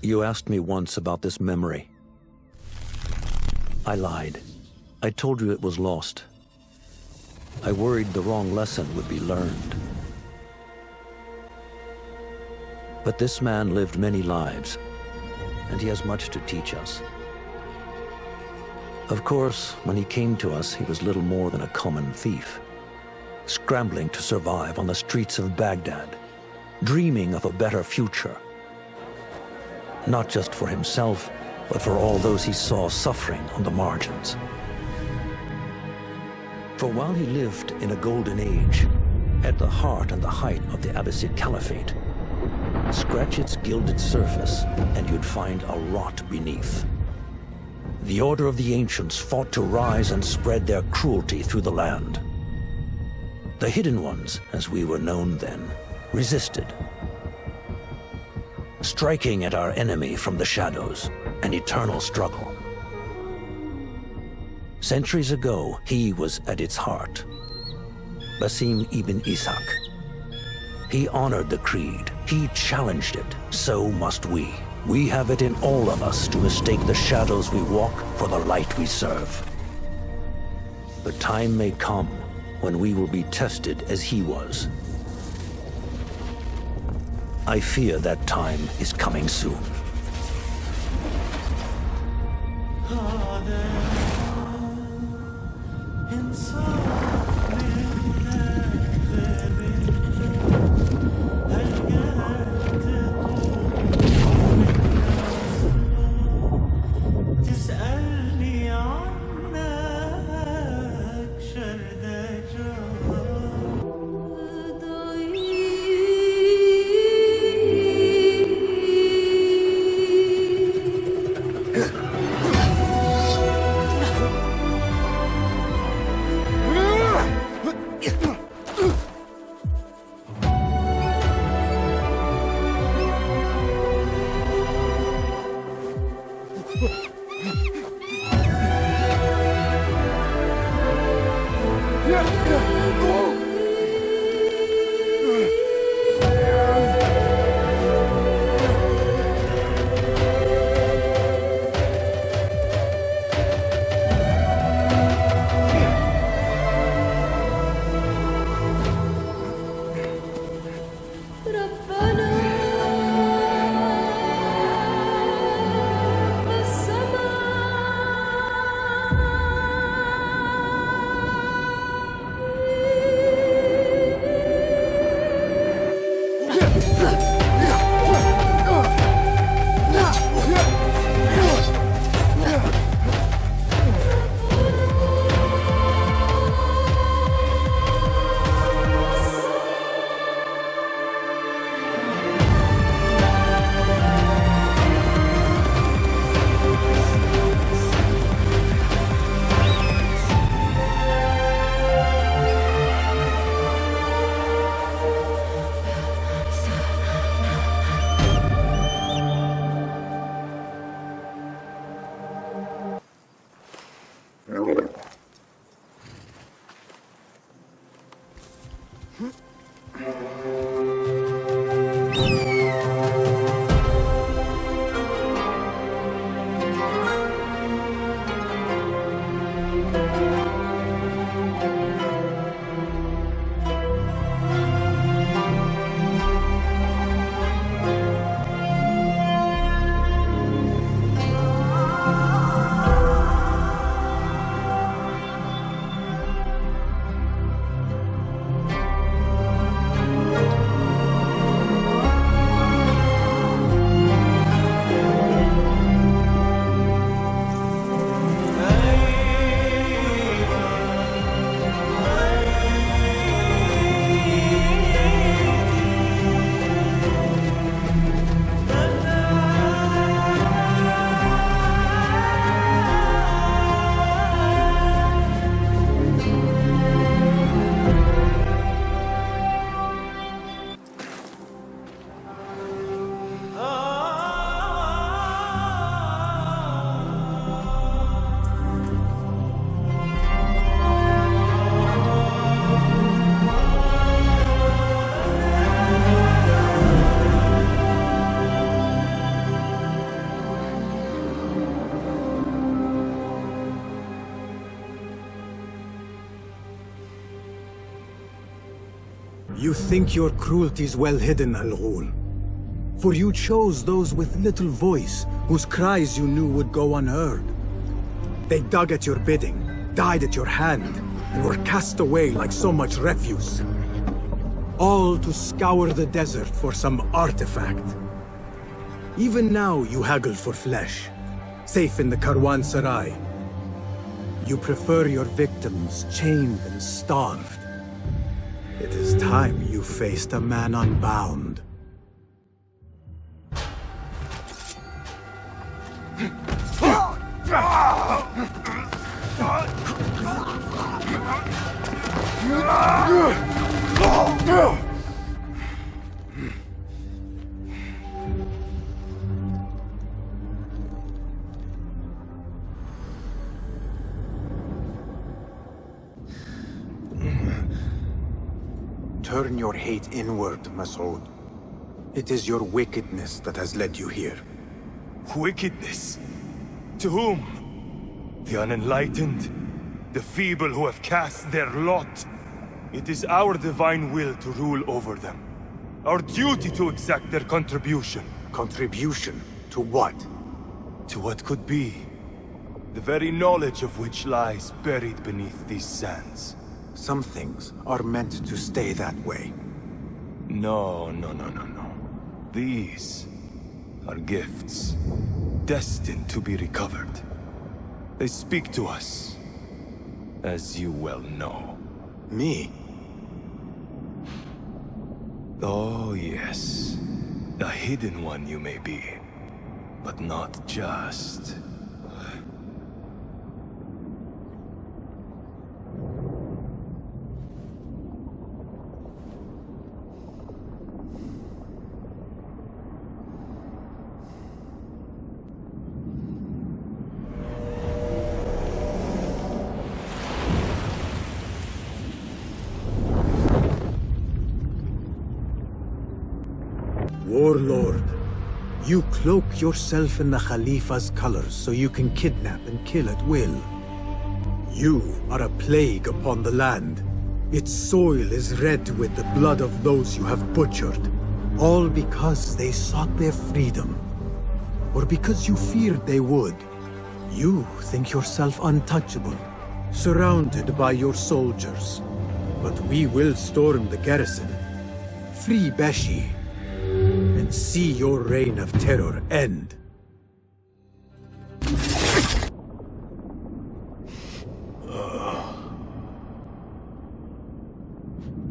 You asked me once about this memory. I lied. I told you it was lost. I worried the wrong lesson would be learned. But this man lived many lives, and he has much to teach us. Of course, when he came to us, he was little more than a common thief, scrambling to survive on the streets of Baghdad, dreaming of a better future. Not just for himself, but for all those he saw suffering on the margins. For while he lived in a golden age, at the heart and the height of the Abbasid Caliphate, scratch its gilded surface and you'd find a rot beneath. The Order of the Ancients fought to rise and spread their cruelty through the land. The Hidden Ones, as we were known then, resisted, striking at our enemy from the shadows, an eternal struggle. Centuries ago, he was at its heart. Basim ibn Ishaq. He honored the creed. He challenged it. So must we. We have it in all of us to mistake the shadows we walk for the light we serve. The time may come when we will be tested as he was. I fear that time is coming soon. You think your cruelty's well hidden, Al-Ghul. For you chose those with little voice, whose cries you knew would go unheard. They dug at your bidding, died at your hand, and were cast away like so much refuse. All to scour the desert for some artifact. Even now you haggle for flesh, safe in the Karwansarai. You prefer your victims chained and starved. It is time you faced a man unbound. Turn your hate inward, Masood. It is your wickedness that has led you here. Wickedness? To whom? The unenlightened? The feeble who have cast their lot? It is our divine will to rule over them. Our duty to exact their contribution. Contribution? To what? To what could be. The very knowledge of which lies buried beneath these sands. Some things are meant to stay that way. No. These are gifts, destined to be recovered. They speak to us, as you well know. Me? Oh yes, a hidden one you may be, but not just. Warlord, you cloak yourself in the Khalifa's colors so you can kidnap and kill at will. You are a plague upon the land. Its soil is red with the blood of those you have butchered, all because they sought their freedom, or because you feared they would. You think yourself untouchable, surrounded by your soldiers. But we will storm the garrison, free Beshi, and see your reign of terror end.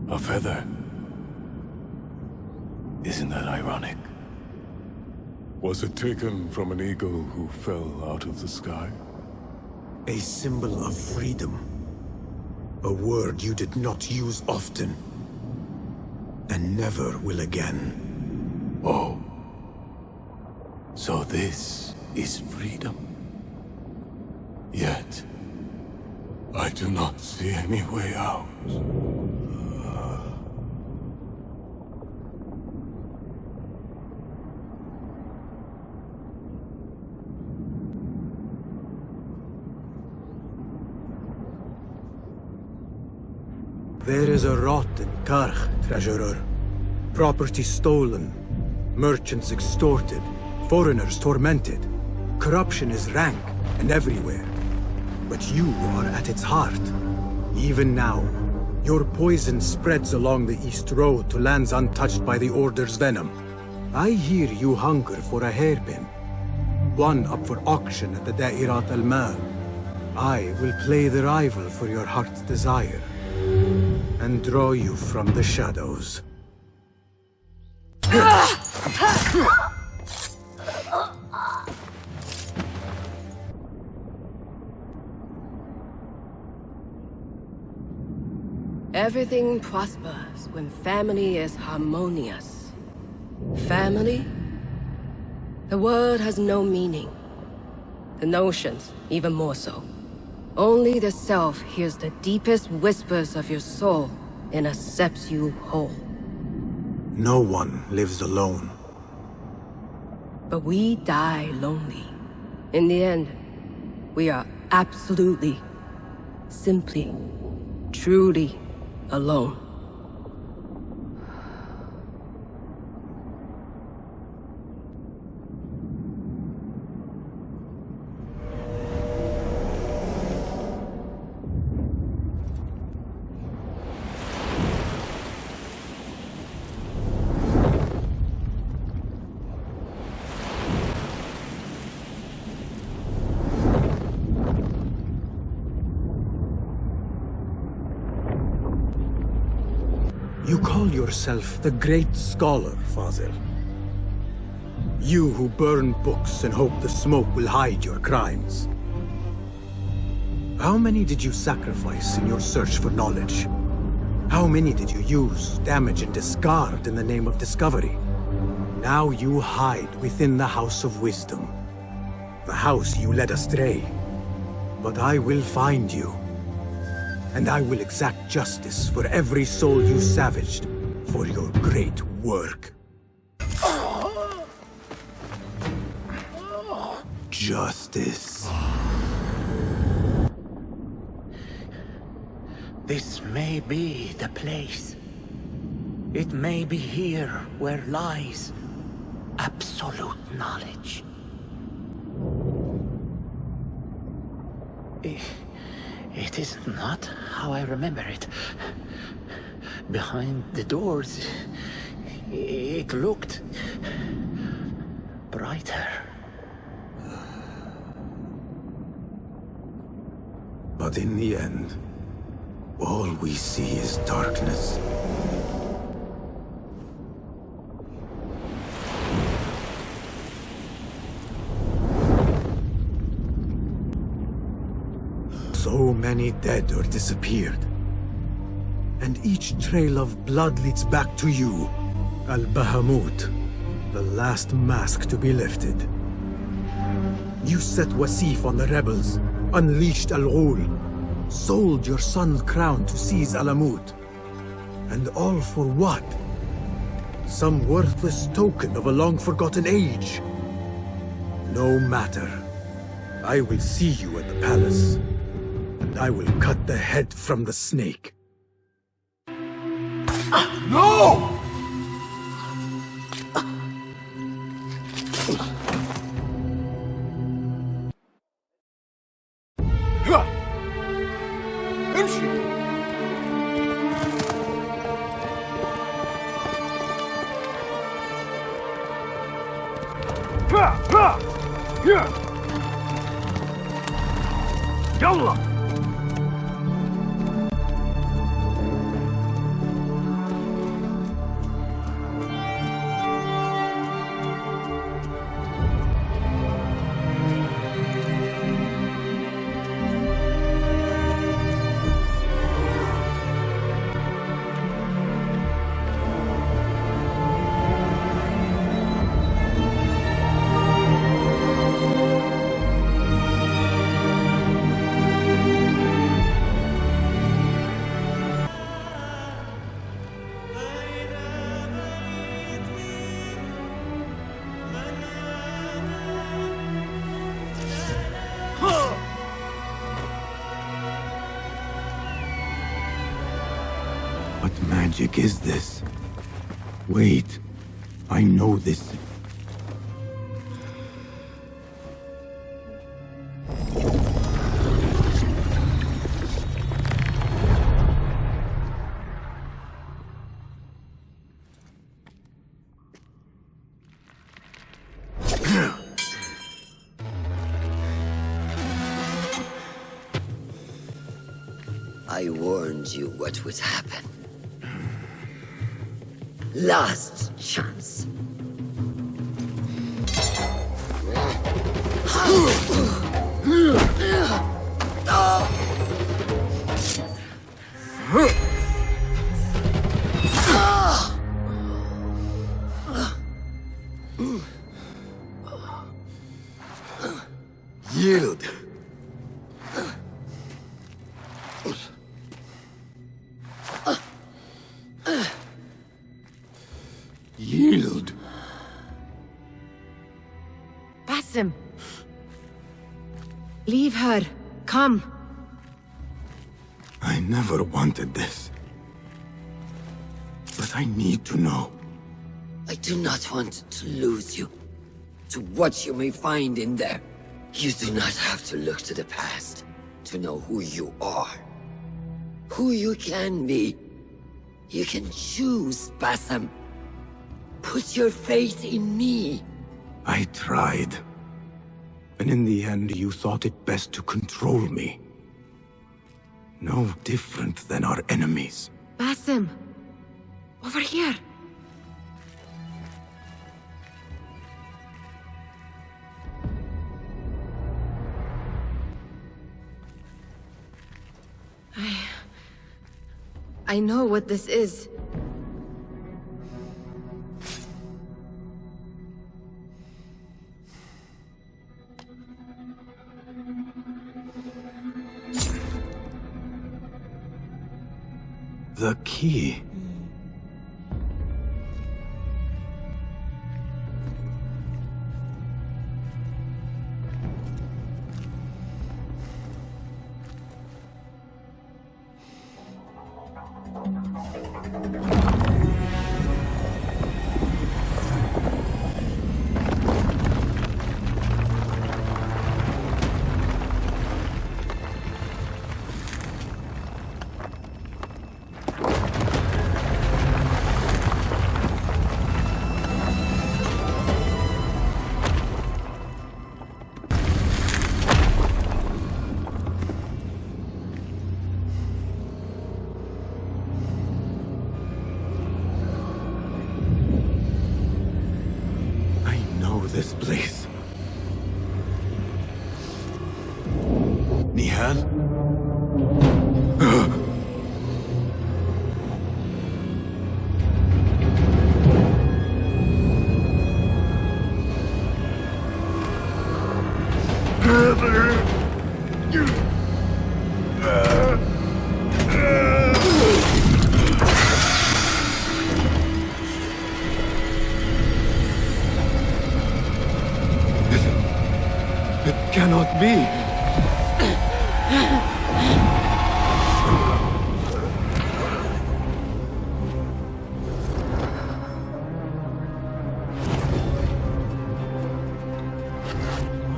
A feather. Isn't that ironic? Was it taken from an eagle who fell out of the sky? A symbol of freedom. A word you did not use often, and never will again. Oh. So this is freedom. Yet, I do not see any way out. There is a rot in Karkh, Treasurer. Property stolen, merchants extorted, foreigners tormented. Corruption is rank and everywhere. But you are at its heart. Even now, your poison spreads along the East Road to lands untouched by the Order's venom. I hear you hunger for a hairpin. One up for auction at the Da'irat al-Mal. I will play the rival for your heart's desire, and draw you from the shadows. Everything prospers when family is harmonious. Family? The word has no meaning. The notions, even more so. Only the self hears the deepest whispers of your soul and accepts you whole. No one lives alone. But we die lonely. In the end, we are absolutely, simply, truly alone. You call yourself the Great Scholar, Fazil. You who burn books and hope the smoke will hide your crimes. How many did you sacrifice in your search for knowledge? How many did you use, damage, and discard in the name of discovery? Now you hide within the House of Wisdom. The house you led astray. But I will find you. And I will exact justice for every soul you savaged for your great work. Justice. This may be the place. It may be here where lies absolute knowledge. It is not how I remember it. Behind the doors, it looked brighter. But in the end, all we see is darkness. So many dead or disappeared. And each trail of blood leads back to you, Al-Bahamut, the last mask to be lifted. You set Wasif on the rebels, unleashed Al-Ghul, sold your son's crown to seize Alamut. And all for what? Some worthless token of a long-forgotten age. No matter. I will see you at the palace. And I will cut the head from the snake. No! امشي! يلا! What magic is this? Wait, I know this. I warned you what would happen. Last chance. Yield. Yield. Basim. Leave her. Come. I never wanted this. But I need to know. I do not want to lose you. To what you may find in there. You do not have to look to the past to know who you are. Who you can be. You can choose, Basim. Put your faith in me. I tried. And in the end, you thought it best to control me. No different than our enemies. Basim. Over here! I know what this is. The key. This place. Nihal? Cannot be.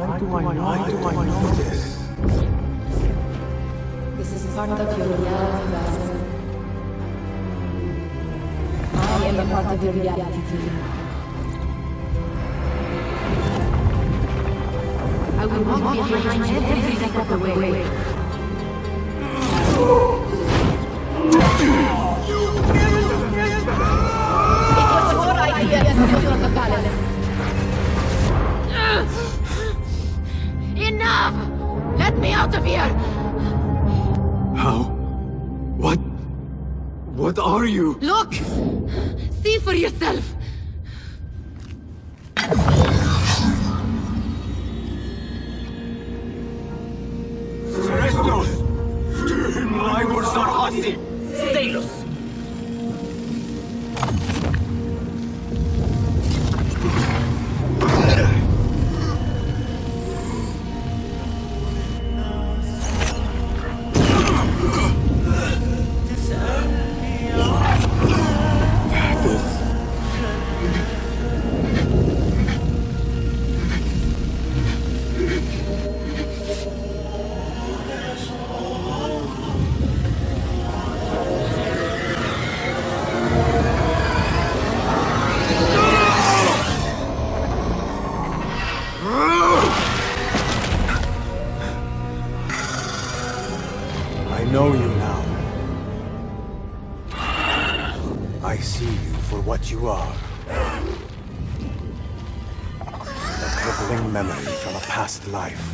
Why do I know this? This is part of your reality, Basim. I am a part of your reality too. I will walk behind every step of the way. It was your idea to steal the palace. Enough! Let me out of here! How? What are you? Look! See for yourself! I know you now. I see you for what you are. A crippling memory from a past life.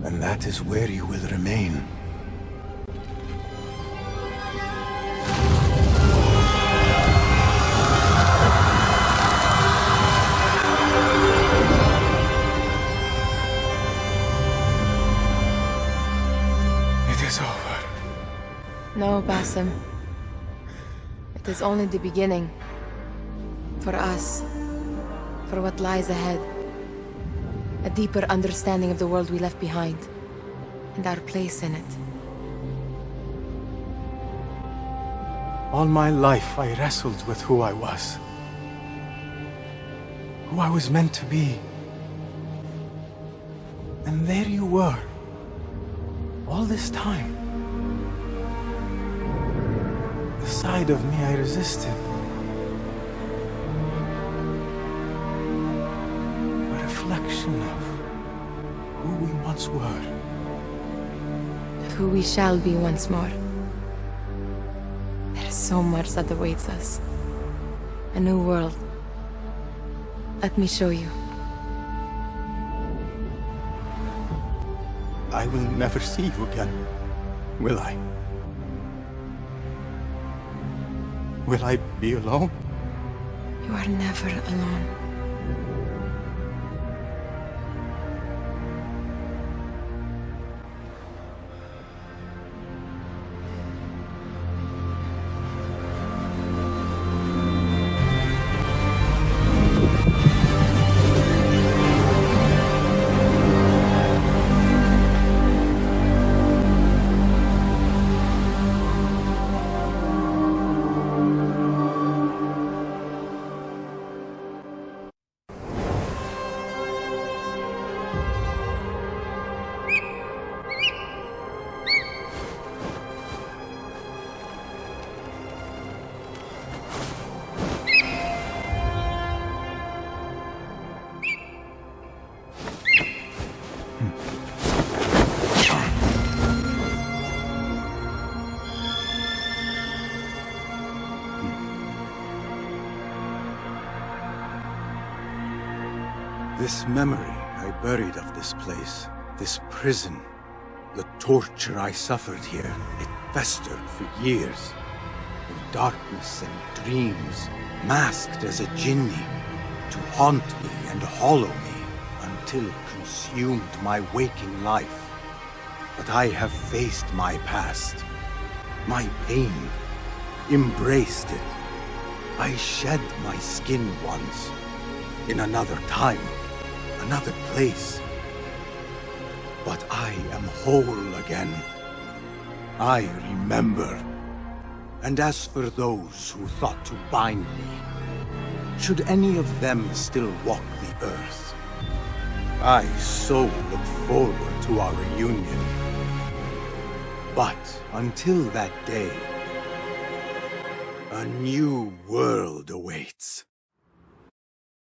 And that is where you will remain. No, Basim. It is only the beginning. For us. For what lies ahead. A deeper understanding of the world we left behind. And our place in it. All my life I wrestled with who I was. Who I was meant to be. And there you were. All this time. The side of me I resisted. A reflection of who we once were. who we shall be once more. There is so much that awaits us. A new world. Let me show you. I will never see you again, will I? Will I be alone? You are never alone. This memory I buried of this place, this prison, the torture I suffered here, it festered for years. In darkness and dreams, masked as a jinni, to haunt me and hollow me, until it consumed my waking life. But I have faced my past, my pain, embraced it. I shed my skin once, in another time, another place. But I am whole again. I remember. And as for those who thought to bind me, should any of them still walk the earth, I so look forward to our reunion. But until that day, a new world awaits.